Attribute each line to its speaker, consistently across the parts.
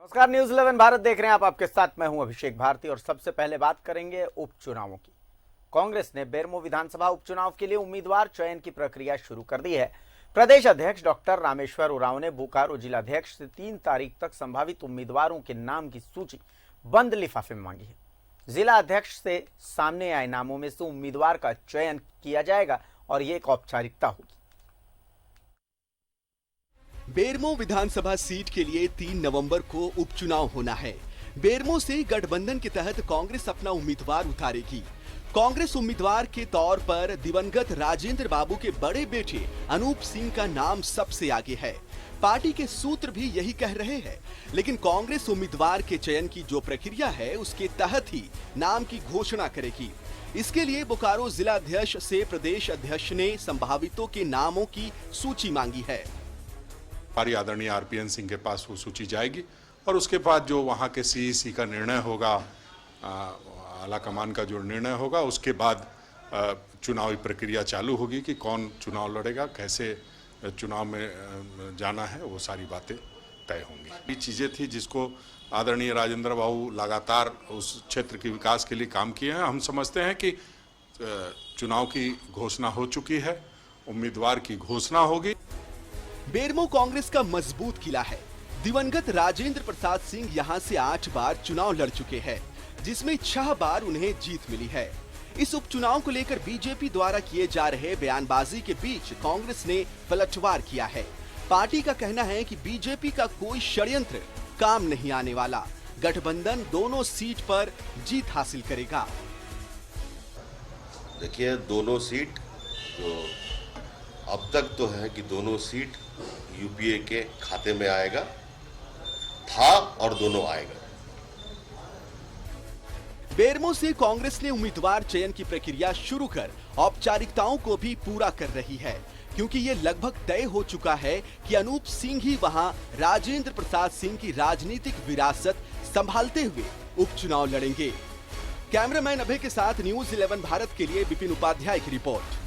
Speaker 1: नमस्कार, न्यूज 11 भारत देख रहे हैं आप। आपके साथ मैं हूं अभिषेक भारती और सबसे पहले बात करेंगे उपचुनावों की। कांग्रेस ने बेरमो विधानसभा उपचुनाव के लिए उम्मीदवार चयन की प्रक्रिया शुरू कर दी है। प्रदेश अध्यक्ष डॉक्टर रामेश्वर उरांव ने बोकारो जिलाध्यक्ष से 3 तारीख तक संभावित उम्मीदवारों के नाम की सूची बंद लिफाफे में मांगी है। जिला अध्यक्ष से सामने आए नामों में से उम्मीदवार का चयन किया जाएगा और ये एक औपचारिकता होगी।
Speaker 2: बेरमो विधानसभा सीट के लिए 3 नवंबर को उपचुनाव होना है। बेरमो से गठबंधन के तहत कांग्रेस अपना उम्मीदवार उतारेगी। कांग्रेस उम्मीदवार के तौर पर दिवंगत राजेंद्र बाबू के बड़े बेटे अनूप सिंह का नाम सबसे आगे है। पार्टी के सूत्र भी यही कह रहे हैं, लेकिन कांग्रेस उम्मीदवार के चयन की जो प्रक्रिया है उसके तहत ही नाम की घोषणा करेगी। इसके लिए बोकारो जिला अध्यक्ष से प्रदेश अध्यक्ष ने संभावितों के नामों की सूची मांगी है।
Speaker 3: हमारी आदरणीय आरपीएन सिंह के पास वो सूची जाएगी और उसके बाद जो वहाँ के सीईसी का निर्णय होगा, आला कमान का जो निर्णय होगा, उसके बाद चुनावी प्रक्रिया चालू होगी कि कौन चुनाव लड़ेगा, कैसे चुनाव में जाना है, वो सारी बातें तय होंगी। ये चीज़ें थी जिसको आदरणीय राजेंद्र बाबू लगातार उस क्षेत्र के विकास के लिए काम किए हैं। हम समझते हैं कि चुनाव की घोषणा हो चुकी है, उम्मीदवार की घोषणा होगी।
Speaker 2: बेरमो कांग्रेस का मजबूत किला है। दिवंगत राजेंद्र प्रसाद सिंह यहां से 8 बार चुनाव लड़ चुके हैं, जिसमें 6 बार उन्हें जीत मिली है। इस उपचुनाव को लेकर बीजेपी द्वारा किए जा रहे बयानबाजी के बीच कांग्रेस ने पलटवार किया है। पार्टी का कहना है कि बीजेपी का कोई षड्यंत्र काम नहीं आने वाला। गठबंधन दोनों सीट पर जीत हासिल करेगा।
Speaker 4: देखिए, दोनों सीट जो अब तक तो है कि दोनों सीट यूपीए के खाते में आएगा था और दोनों आएगा।
Speaker 2: बेरमो से कांग्रेस ने उम्मीदवार चयन की प्रक्रिया शुरू कर औपचारिकताओं को भी पूरा कर रही है, क्योंकि ये लगभग तय हो चुका है कि अनूप सिंह ही वहां राजेंद्र प्रसाद सिंह की राजनीतिक विरासत संभालते हुए उपचुनाव लड़ेंगे। कैमरामैन अभय के साथ न्यूज 11 भारत के लिए विपिन उपाध्याय की रिपोर्ट।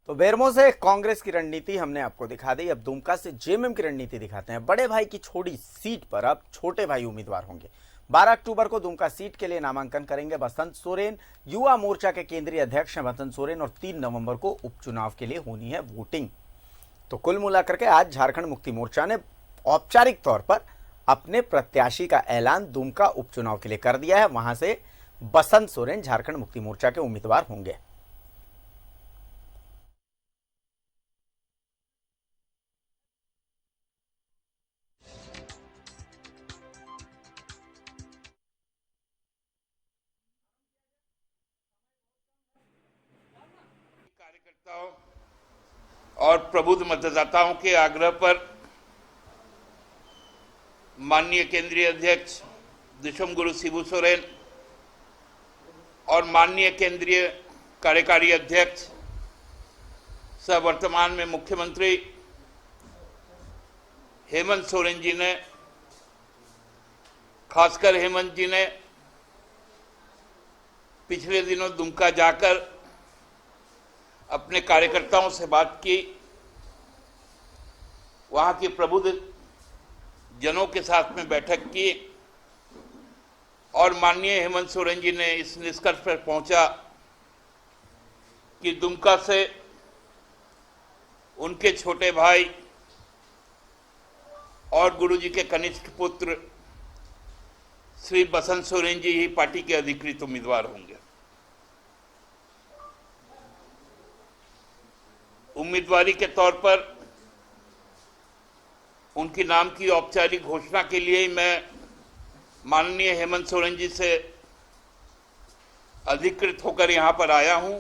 Speaker 1: तो बेरमो से कांग्रेस की रणनीति हमने आपको दिखा दी। अब दुमका से जेएमएम की रणनीति दिखाते हैं। बड़े भाई की छोड़ी सीट पर अब छोटे भाई उम्मीदवार होंगे। 12 अक्टूबर को दुमका सीट के लिए नामांकन करेंगे बसंत सोरेन। युवा मोर्चा के केंद्रीय अध्यक्ष हैं बसंत सोरेन और 3 नवंबर को उपचुनाव के लिए होनी है वोटिंग। तो कुल मिलाकर के आज झारखंड मुक्ति मोर्चा ने औपचारिक तौर पर अपने प्रत्याशी का ऐलान दुमका उपचुनाव के लिए कर दिया है। वहां से बसंत सोरेन झारखंड मुक्ति मोर्चा के उम्मीदवार होंगे।
Speaker 5: कार्यकर्ताओं और प्रबुद्ध मतदाताओं के आग्रह पर माननीय केंद्रीय अध्यक्ष दिशम गुरु शिबू सोरेन और माननीय केंद्रीय कार्यकारी अध्यक्ष सह वर्तमान में मुख्यमंत्री हेमंत सोरेन जी ने, खासकर हेमंत जी ने पिछले दिनों दुमका जाकर अपने कार्यकर्ताओं से बात की, वहाँ की प्रबुद्ध जनों के साथ में बैठक की और माननीय हेमंत सोरेन जी ने इस निष्कर्ष पर पहुंचा कि दुमका से उनके छोटे भाई और गुरुजी के कनिष्ठ पुत्र श्री बसंत सोरेन जी ही पार्टी के अधिकृत उम्मीदवार होंगे। उम्मीदवारी के तौर पर उनके नाम की औपचारिक घोषणा के लिए ही मैं माननीय हेमंत सोरेन जी से अधिकृत होकर यहां पर आया हूं।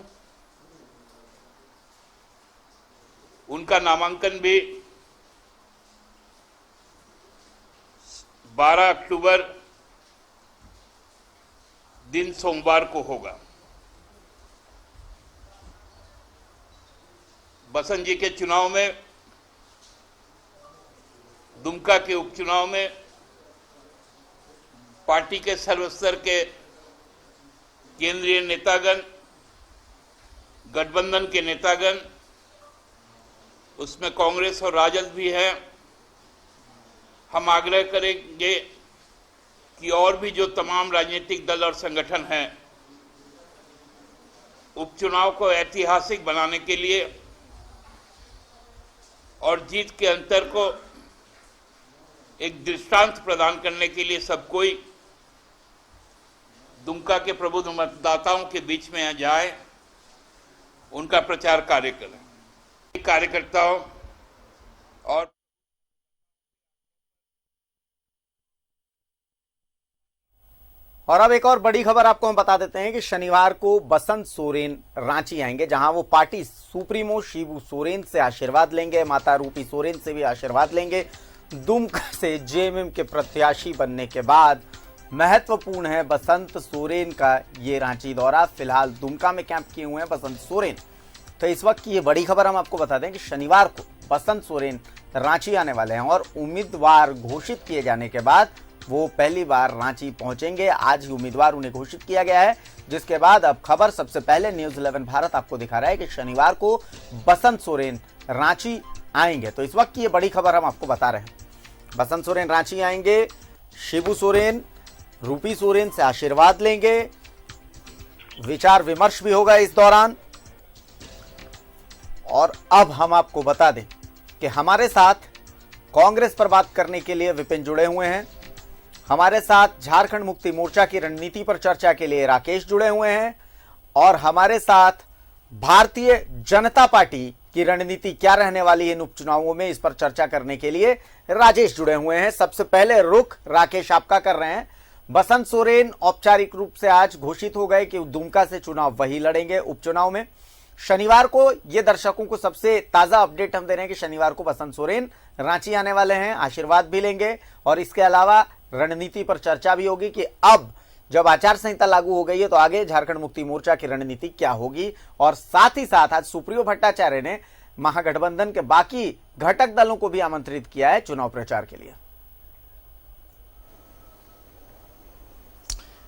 Speaker 5: उनका नामांकन भी 12 अक्टूबर दिन सोमवार को होगा। बसंत जी के चुनाव में, दुमका के उपचुनाव में पार्टी के सर्वस्तर के केंद्रीय नेतागण, गठबंधन के नेतागण, उसमें कांग्रेस और राजद भी है, हम आग्रह करेंगे कि और भी जो तमाम राजनीतिक दल और संगठन हैं, उपचुनाव को ऐतिहासिक बनाने के लिए और जीत के अंतर को एक दृष्टांत प्रदान करने के लिए सब कोई दुमका के प्रबुद्ध मतदाताओं के बीच में जाए, उनका प्रचार कार्य करें। कार्यकर्ताओं
Speaker 1: और अब एक और बड़ी खबर आपको हम बता देते हैं कि शनिवार को बसंत सोरेन रांची आएंगे, जहां वो पार्टी सुप्रीमो शिबू सोरेन से आशीर्वाद लेंगे, माता रूपी सोरेन से भी आशीर्वाद लेंगे। दुमका से जेएमएम के प्रत्याशी बनने के बाद महत्वपूर्ण है बसंत सोरेन का ये रांची दौरा। फिलहाल दुमका में कैंप किए हुए हैं बसंत सोरेन। तो इस वक्त की ये बड़ी खबर हम आपको बता दें कि शनिवार को बसंत सोरेन रांची आने वाले हैं और उम्मीदवार घोषित किए जाने के बाद वो पहली बार रांची पहुंचेंगे। आज ही उम्मीदवार उन्हें घोषित किया गया है, जिसके बाद अब खबर सबसे पहले न्यूज 11 भारत आपको दिखा रहा है कि शनिवार को बसंत सोरेन रांची आएंगे। तो इस वक्त की ये बड़ी खबर हम आपको बता रहे हैं। बसंत सोरेन रांची आएंगे, शिबू सोरेन रूपी सोरेन से आशीर्वाद लेंगे, विचार विमर्श भी होगा इस दौरान। और अब हम आपको बता दें कि हमारे साथ कांग्रेस पर बात करने के लिए विपिन जुड़े हुए हैं, हमारे साथ झारखंड मुक्ति मोर्चा की रणनीति पर चर्चा के लिए राकेश जुड़े हुए हैं और हमारे साथ भारतीय जनता पार्टी की रणनीति क्या रहने वाली है इन उपचुनावों में, इस पर चर्चा करने के लिए राजेश जुड़े हुए हैं। सबसे पहले रुख राकेश आपका कर रहे हैं। बसंत सोरेन औपचारिक रूप से आज घोषित हो गए कि दुमका से चुनाव वही लड़ेंगे उपचुनाव में। शनिवार को ये दर्शकों को सबसे ताजा अपडेट हम दे रहे हैं कि शनिवार को बसंत सोरेन रांची आने वाले हैं, आशीर्वाद भी लेंगे और इसके अलावा रणनीति पर चर्चा भी होगी कि अब जब आचार संहिता लागू हो गई है तो आगे झारखंड मुक्ति मोर्चा की रणनीति क्या होगी। और साथ ही साथ आज सुप्रियो भट्टाचार्य ने महागठबंधन के बाकी घटक दलों को भी आमंत्रित किया है चुनाव प्रचार के लिए।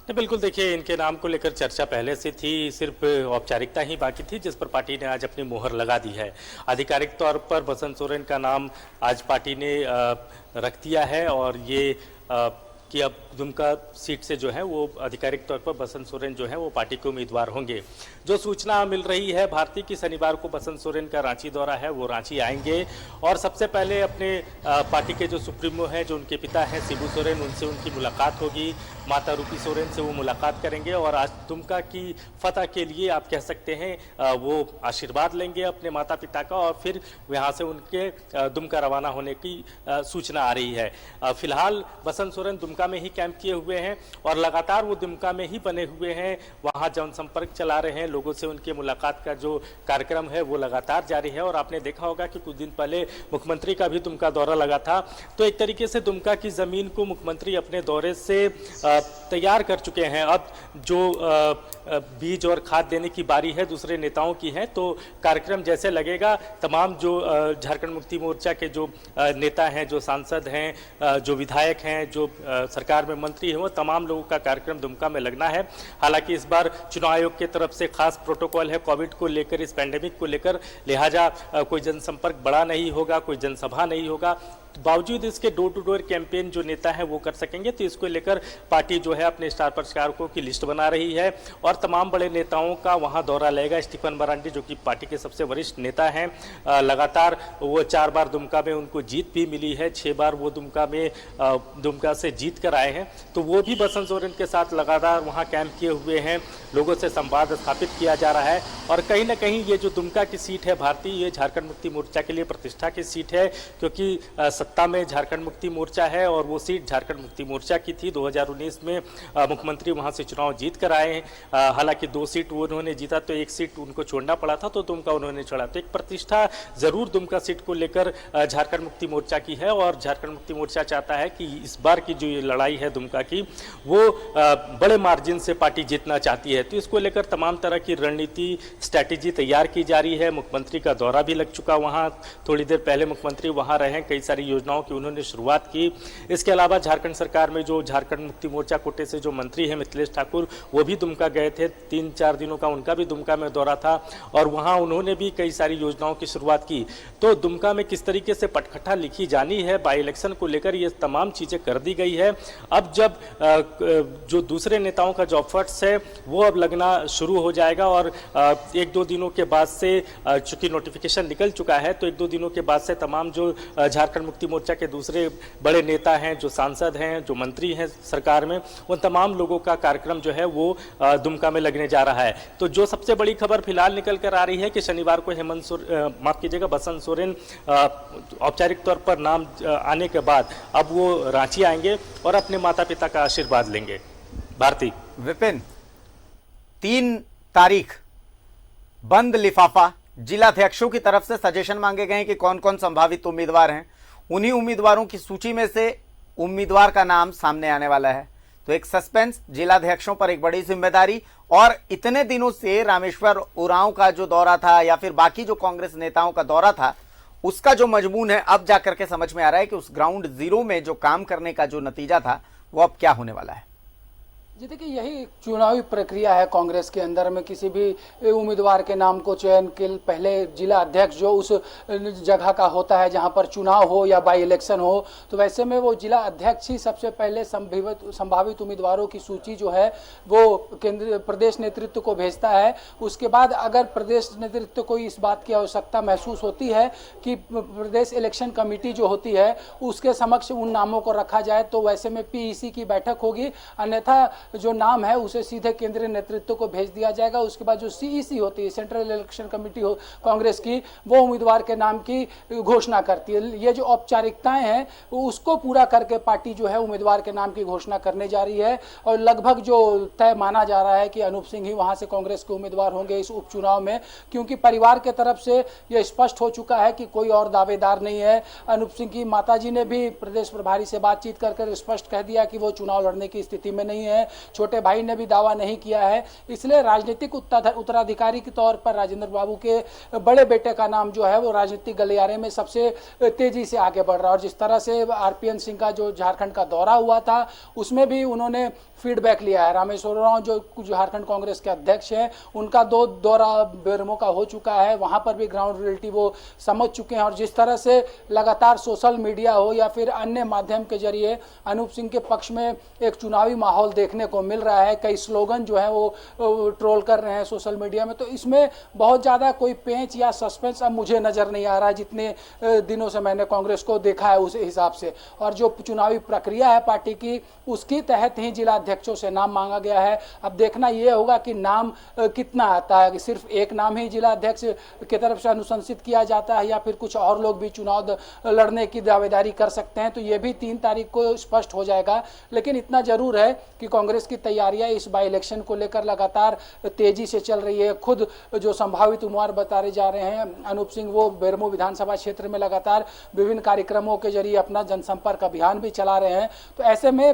Speaker 6: बिल्कुल, देखिए इनके नाम को लेकर चर्चा पहले से थी, सिर्फ औपचारिकता ही बाकी थी जिस पर पार्टी ने आज अपनी मोहर लगा दी है। आधिकारिक तौर पर बसंत सोरेन का नाम आज पार्टी ने रख दिया है और ये कि अब दुमका सीट से जो है वो आधिकारिक तौर पर बसंत सोरेन जो है वो पार्टी के उम्मीदवार होंगे। जो सूचना मिल रही है भारतीय की शनिवार को बसंत सोरेन का रांची दौरा है, वो रांची आएंगे और सबसे पहले अपने पार्टी के जो सुप्रीमो हैं, जो उनके पिता हैं शिबू सोरेन, उनसे उनकी मुलाकात होगी। माता रूपी सोरेन से वो मुलाकात करेंगे और आज दुमका की फतह के लिए आप कह सकते हैं वो आशीर्वाद लेंगे अपने माता पिता का और फिर वहाँ से उनके दुमका रवाना होने की सूचना आ रही है। फिलहाल बसंत सोरेन दुमका में ही कैंप किए हुए हैं और लगातार वो दुमका में ही बने हुए हैं, वहाँ जनसंपर्क चला रहे हैं, लोगों से उनके मुलाकात का जो कार्यक्रम है वो लगातार जारी है। और आपने देखा होगा कि कुछ दिन पहले मुख्यमंत्री का भी दुमका दौरा लगा था, तो एक तरीके से दुमका की जमीन को मुख्यमंत्री अपने दौरे से तैयार कर चुके हैं। अब जो बीज और खाद देने की बारी है दूसरे नेताओं की है, तो कार्यक्रम जैसे लगेगा तमाम जो झारखंड मुक्ति मोर्चा के जो नेता हैं, जो सांसद हैं, जो विधायक हैं, जो सरकार में मंत्री हैं, वो तमाम लोगों का कार्यक्रम दुमका में लगना है। हालांकि इस बार चुनाव आयोग की तरफ से खास प्रोटोकॉल है कोविड को लेकर, इस पैंडेमिक को लेकर, लिहाजा कोई जनसंपर्क बड़ा नहीं होगा, कोई जनसभा नहीं होगा। बावजूद इसके डोर टू डोर कैंपेन जो नेता है वो कर सकेंगे, तो इसको लेकर पार्टी जो है अपने स्टार प्रचारकों की लिस्ट बना रही है और तमाम बड़े नेताओं का वहां दौरा लेगा। स्टीफन मरांडी जो कि पार्टी के सबसे वरिष्ठ नेता हैं, लगातार वो 4 बार दुमका में उनको जीत भी मिली है, 6 बार वो दुमका से जीत कर आए हैं, तो वो भी बसंत सोरेन के साथ लगातार वहाँ कैंप किए हुए हैं। लोगों से संवाद स्थापित किया जा रहा है और कहीं ना कहीं ये जो दुमका की सीट है भारतीय, ये झारखंड मुक्ति मोर्चा के लिए प्रतिष्ठा की सीट है, क्योंकि सत्ता में झारखंड मुक्ति मोर्चा है और वो सीट झारखंड मुक्ति मोर्चा की थी। 2019 में मुख्यमंत्री वहां से चुनाव जीत कर आए हैं। हालांकि 2 सीट उन्होंने जीता तो 1 सीट उनको छोड़ना पड़ा था, तो दुमका उन्होंने छोड़ा। तो एक प्रतिष्ठा जरूर दुमका सीट को लेकर झारखंड मुक्ति मोर्चा की है और झारखंड मुक्ति मोर्चा चाहता है कि इस बार की जो ये लड़ाई है दुमका की, वो बड़े मार्जिन से पार्टी जीतना चाहती है। तो इसको लेकर तमाम तरह की रणनीति, स्ट्रैटेजी तैयार की जा रही है। मुख्यमंत्री का दौरा भी लग चुका, वहाँ थोड़ी देर पहले मुख्यमंत्री वहाँ रहे, कई सारी योजनाओं की उन्होंने शुरुआत की। इसके अलावा झारखंड सरकार में जो झारखंड मुक्ति मोर्चा कोटे से जो मंत्री हैं मिथिलेश ठाकुर, वो भी दुमका गए थे। 3-4 दिनों का उनका भी दुमका में दौरा था और वहाँ उन्होंने भी कई सारी योजनाओं की शुरुआत की। तो दुमका में किस तरीके से पटकथा लिखी जानी है बाई इलेक्शन को लेकर, ये तमाम चीज़ें कर दी गई है। अब जब जो दूसरे नेताओं का जो एफर्ट्स है वो अब लगना शुरू हो जाएगा और 1-2 दिनों के बाद से, चूंकि नोटिफिकेशन निकल चुका है, तो 1-2 दिनों के बाद से तमाम जो झारखंड मुक्ति मोर्चा के दूसरे बड़े नेता हैं, जो सांसद हैं, जो मंत्री हैं सरकार में, उन तमाम लोगों का कार्यक्रम जो है वो दुमका में लगने जा रहा है। तो जो सबसे बड़ी खबर फिलहाल निकल कर आ रही है कि शनिवार को बसंत सोरेन औपचारिक तौर पर नाम आने के बाद अब वो रांची आएंगे और अपने माता पिता का आशीर्वाद लेंगे। भारती।
Speaker 1: विपिन, 3 तारीख बंद लिफाफा, जिलाध्यक्षों की तरफ से सजेशन मांगे गए हैं कि कौन कौन संभावित उम्मीदवार हैं। उन्हीं उम्मीदवारों की सूची में से उम्मीदवार का नाम सामने आने वाला है। तो एक सस्पेंस, जिलाध्यक्षों पर एक बड़ी जिम्मेदारी, और इतने दिनों से रामेश्वर उरांव का जो दौरा था या फिर बाकी जो कांग्रेस नेताओं का दौरा था, उसका जो मजमून है अब जाकर के समझ में आ रहा है कि उस ग्राउंड जीरो में जो काम करने का जो नतीजा था वो अब क्या होने वाला है।
Speaker 7: जी देखिए, यही चुनावी प्रक्रिया है कांग्रेस के अंदर में। किसी भी उम्मीदवार के नाम को चयन के पहले जिला अध्यक्ष जो उस जगह का होता है जहां पर चुनाव हो या बाई इलेक्शन हो, तो वैसे में वो जिला अध्यक्ष ही सबसे पहले संभावित उम्मीदवारों की सूची जो है वो केंद्र प्रदेश नेतृत्व को भेजता है। उसके बाद अगर प्रदेश नेतृत्व को इस बात की आवश्यकता महसूस होती है कि प्रदेश इलेक्शन कमेटी जो होती है उसके समक्ष उन नामों को रखा जाए, तो वैसे में पीईसी की बैठक होगी, अन्यथा जो नाम है उसे सीधे केंद्रीय नेतृत्व को भेज दिया जाएगा। उसके बाद जो सीईसी होती है, सेंट्रल इलेक्शन कमेटी हो कांग्रेस की, वो उम्मीदवार के नाम की घोषणा करती है। ये जो औपचारिकताएं हैं उसको पूरा करके पार्टी जो है उम्मीदवार के नाम की घोषणा करने जा रही है और लगभग जो तय माना जा रहा है कि अनूप सिंह ही वहां से कांग्रेस के उम्मीदवार होंगे इस उपचुनाव में, क्योंकि परिवार के तरफ से यह स्पष्ट हो चुका है कि कोई और दावेदार नहीं है। अनूप सिंह की माताजी ने भी प्रदेश प्रभारी से बातचीत कर स्पष्ट कह दिया कि वो चुनाव लड़ने की स्थिति में नहीं है। छोटे भाई ने भी दावा नहीं किया है। इसलिए राजनीतिक उत्तराधिकारी के तौर पर राजेंद्र बाबू के बड़े बेटे का नाम जो है वो राजनीतिक गलियारे में सबसे तेजी से आगे बढ़ रहा है। और जिस तरह से आरपीएन सिंह का जो झारखंड का दौरा हुआ था उसमें भी उन्होंने फीडबैक लिया है। रामेश्वर उरांव जो झारखंड कांग्रेस के अध्यक्ष हैं, उनका 2 दौरा बेरमो का हो चुका है, वहां पर भी ग्राउंड रियलिटी वो समझ चुके हैं। और जिस तरह से लगातार सोशल मीडिया हो या फिर अन्य माध्यम के जरिए अनूप सिंह के पक्ष में एक चुनावी माहौल देखने को मिल रहा है, कई स्लोगन जो है वो ट्रोल कर रहे हैं सोशल मीडिया में, तो इसमें बहुत ज़्यादा कोई पेंच या सस्पेंस अब मुझे नज़र नहीं आ रहा है जितने दिनों से मैंने कांग्रेस को देखा है उस हिसाब से। और जो चुनावी प्रक्रिया है पार्टी की, उसके तहत ही जिला अध्यक्षों से नाम मांगा गया है। अब देखना यह होगा कि नाम कितना आता है, कि सिर्फ एक नाम ही जिला अध्यक्ष की तरफ से अनुशंसित किया जाता है या फिर कुछ और लोग भी चुनाव लड़ने की दावेदारी कर सकते हैं, तो ये भी 3 तारीख को स्पष्ट हो जाएगा। लेकिन इतना जरूर है कि कांग्रेस की तैयारियां इस बाई इलेक्शन को लेकर लगातार तेजी से चल रही है। खुद जो संभावित उम्मीदवार बताए जा रहे हैं अनूप सिंह, वो बेरमो विधानसभा क्षेत्र में लगातार विभिन्न कार्यक्रमों के जरिए अपना जनसंपर्क अभियान भी चला रहे हैं। तो ऐसे में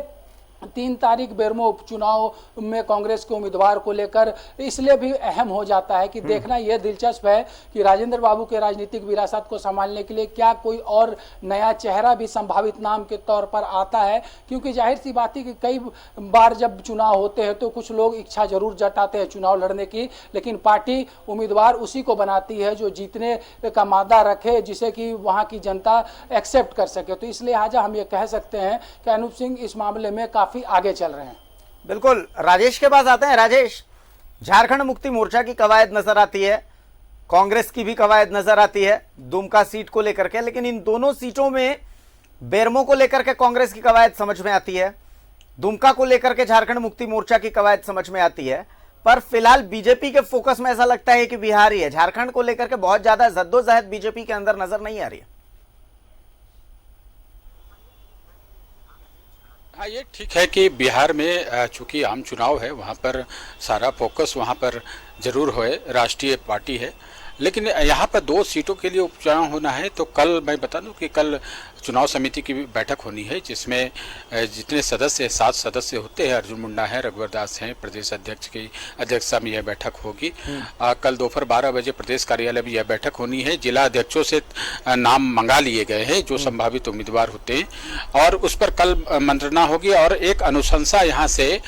Speaker 7: 3 तारीख बेरमो उपचुनाव में कांग्रेस के उम्मीदवार को लेकर इसलिए भी अहम हो जाता है कि देखना यह दिलचस्प है कि राजेंद्र बाबू के राजनीतिक विरासत को संभालने के लिए क्या कोई और नया चेहरा भी संभावित नाम के तौर पर आता है। क्योंकि जाहिर सी बात है कि कई बार जब चुनाव होते हैं तो कुछ लोग इच्छा जरूर जताते हैं चुनाव लड़ने की, लेकिन पार्टी उम्मीदवार उसी को बनाती है जो जीतने का मादा रखे, जिसे कि वहाँ की जनता एक्सेप्ट कर सके। तो इसलिए आज हम ये कह सकते हैं कि अनूप सिंह इस मामले में काफी आगे चल रहे हैं।
Speaker 1: बिल्कुल, राजेश के पास आते हैं। राजेश, झारखंड मुक्ति मोर्चा की कवायद नजर आती है, कांग्रेस की भी कवायद नजर आती है दुमका सीट को लेकर के, लेकिन इन दोनों सीटों में बेरमो को लेकर के कांग्रेस की कवायद समझ में आती है, दुमका को लेकर के झारखंड मुक्ति मोर्चा की कवायद समझ में आती है। पर फिलहाल बीजेपी के फोकस में ऐसा लगता है कि बिहार ही है। झारखंड को लेकर के बहुत ज्यादा जद्दोजहद बीजेपी के अंदर नजर नहीं आ रही है।
Speaker 8: हाँ, ये ठीक है कि बिहार में चूंकि आम चुनाव है, वहाँ पर सारा फोकस वहाँ पर जरूर होए, राष्ट्रीय पार्टी है, लेकिन यहाँ पर 2 सीटों के लिए उपचुनाव होना है। तो कल मैं बता दूं कि कल चुनाव समिति की बैठक होनी है, जिसमें जितने सदस्य 7 सदस्य होते हैं, अर्जुन मुंडा है, रघुवर दास हैं, प्रदेश अध्यक्ष की अध्यक्षता में यह बैठक होगी। कल दोपहर 12 बजे प्रदेश कार्यालय में यह बैठक होनी है। जिला अध्यक्षों से नाम मंगा लिए गए हैं जो संभावित उम्मीदवार होते हैं, और उस पर कल मंत्रणा होगी और एक अनुशंसा यहाँ से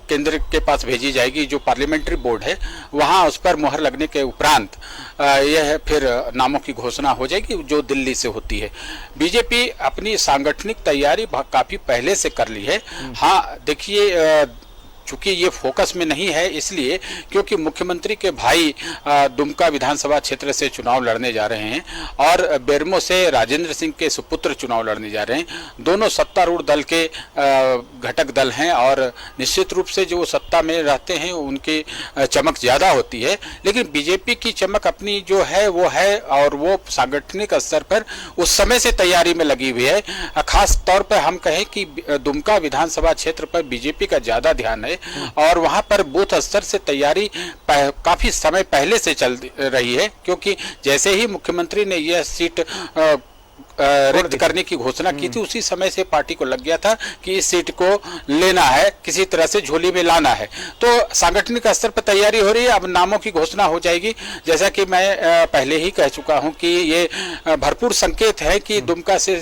Speaker 8: केंद्र के पास भेजी जाएगी। जो पार्लियामेंट्री बोर्ड है वहां उस पर मुहर लगने के उपरांत यह फिर नामों की घोषणा हो जाएगी जो दिल्ली से होती है। बीजेपी अपनी सांगठनिक तैयारी काफी पहले से कर ली है। हाँ देखिए, चूंकि ये फोकस में नहीं है इसलिए क्योंकि मुख्यमंत्री के भाई दुमका विधानसभा क्षेत्र से चुनाव लड़ने जा रहे हैं और बेरमो से राजेंद्र सिंह के सुपुत्र चुनाव लड़ने जा रहे हैं। दोनों सत्तारूढ़ दल के घटक दल हैं और निश्चित रूप से जो सत्ता में रहते हैं उनकी चमक ज़्यादा होती है, लेकिन बीजेपी की चमक अपनी जो है वो है और वो सांगठनिक स्तर पर उस समय से तैयारी में लगी हुई है। खास तौर पर हम कहें कि दुमका विधानसभा क्षेत्र पर बीजेपी का ज़्यादा ध्यान है और वहां पर बूथ स्तर से तैयारी काफी समय पहले से चल रही है, क्योंकि जैसे ही मुख्यमंत्री ने यह सीट रिक्त करने की घोषणा की थी उसी समय से पार्टी को लग गया था कि इस सीट को लेना है, किसी तरह से झोली में लाना है। तो सांगठनिक स्तर पर तैयारी हो रही है। अब नामों की घोषणा हो जाएगी। जैसा कि मैं पहले ही कह चुका हूं कि ये भरपूर संकेत है कि दुमका से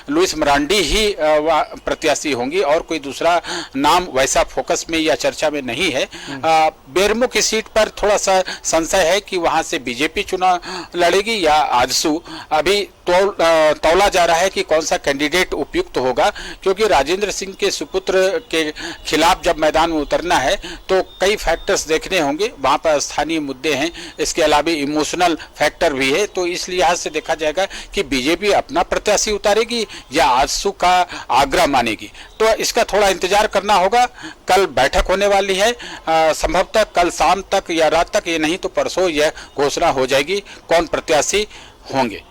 Speaker 8: लुइस मरांडी ही प्रत्याशी होंगी और कोई दूसरा नाम वैसा फोकस में या चर्चा में नहीं है। बेरमो की सीट पर थोड़ा सा संशय है कि वहां से बीजेपी चुनाव लड़ेगी या आजसू। अभी तौला जा रहा है कि कौन सा कैंडिडेट उपयुक्त होगा, क्योंकि राजेंद्र सिंह के सुपुत्र के खिलाफ जब मैदान में उतरना है तो कई फैक्टर्स देखने होंगे। वहां पर स्थानीय मुद्दे हैं, इसके अलावा इमोशनल फैक्टर भी है। तो इस लिहाज से देखा जाएगा कि बीजेपी अपना प्रत्याशी उतारेगी या आजसू का आग्रह मानेगी। तो इसका थोड़ा इंतजार करना होगा। कल बैठक होने वाली है, संभवतः कल शाम तक या रात तक, ये नहीं तो परसों यह घोषणा हो जाएगी कौन प्रत्याशी होंगे।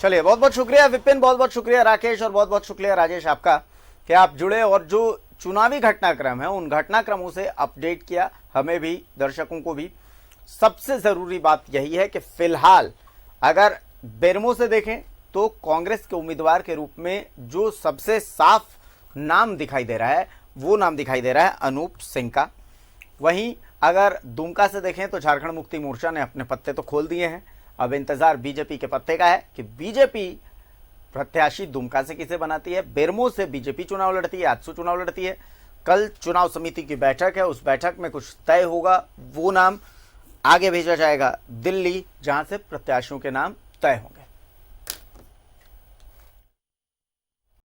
Speaker 1: चलिए, बहुत बहुत शुक्रिया विपिन, बहुत बहुत शुक्रिया राकेश और बहुत बहुत शुक्रिया राजेश आपका कि आप जुड़े और जो चुनावी घटनाक्रम है उन घटनाक्रमों से अपडेट किया हमें भी, दर्शकों को भी। सबसे जरूरी बात यही है कि फिलहाल अगर बेरमो से देखें तो कांग्रेस के उम्मीदवार के रूप में जो सबसे साफ नाम दिखाई दे रहा है वो नाम दिखाई दे रहा है अनूप सिंह का। वहीं अगर दुमका से देखें तो झारखंड मुक्ति मोर्चा ने अपने पत्ते तो खोल दिए हैं। अब इंतजार बीजेपी के पत्ते का है कि बीजेपी प्रत्याशी दुमका से किसे बनाती है। बेरमो से बीजेपी चुनाव लड़ती है, आजसू चुनाव लड़ती है। कल चुनाव समिति की बैठक है, उस बैठक में कुछ तय होगा, वो नाम आगे भेजा जाएगा दिल्ली, जहां से प्रत्याशियों के नाम तय होंगे।